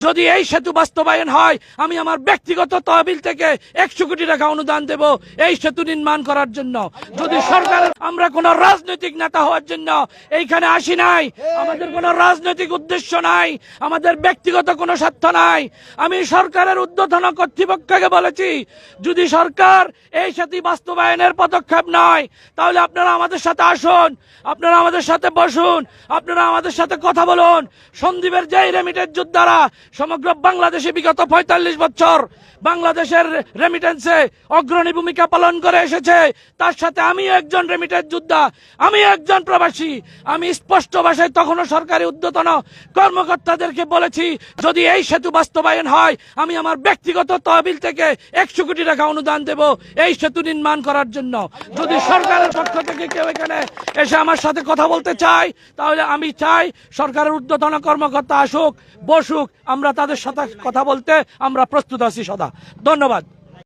যদি এই সেতু বাস্তবায়ন হয় আমি আমার ব্যক্তিগত তহবিল থেকে 100 কোটি টাকা অনুদান দেব এই সেতু নির্মাণ করার জন্য। যদি সরকার, আমরা কোন রাজনৈতিক নেতা হওয়ার জন্য এইখানে আসি নাই, আমাদের কোনো রাজনৈতিক উদ্দেশ্য নাই, আমাদের ব্যক্তিগত কোনো স্বার্থ নাই। আমি সরকারের ঊর্ধ্বতন কর্তৃপক্ষকে বলেছি যদি সরকার এই সেতু বাস্তবায়নের পদক্ষেপ নেয় তাহলে আপনারা আমাদের সাথে আসুন, আপনারা আমাদের সাথে বসুন, আপনারা আমাদের সাথে কথা বলুন। সন্দ্বীপের যেই রেমিটেন্স যোদ্ধারা সমগ্র বাংলাদেশে বিগত 45 বছর বাংলাদেশের রেমিটেন্সে অগ্রণী ভূমিকা পালন করে এসেছে, তার সাথে আমি একজন রেমিটেন্স যোদ্ধা, আমি একজন প্রবাসী। আমি স্পষ্ট ভাষায় তখনও সরকারি ঊর্ধ্বতন কর্মকর্তাদেরকে বলেছি যদি এই সেতু বাস্তবায়ন হয় আমি আমার ব্যক্তিগত তহবিল থেকে 100 কোটি টাকা অনুদান দেব এই সেতু নির্মাণ করার জন্য। যদি সরকারের পক্ষ থেকে কেউ এখানে এসে আমার সাথে কথা বলতে চায় তাহলে আমি চাই সরকারের ঊর্ধ্বতন কর্মকর্তা আসুক, বসুক, আমরা তাদের সাথে কথা বলতে আমরা প্রস্তুত আছি সদা। ধন্যবাদ।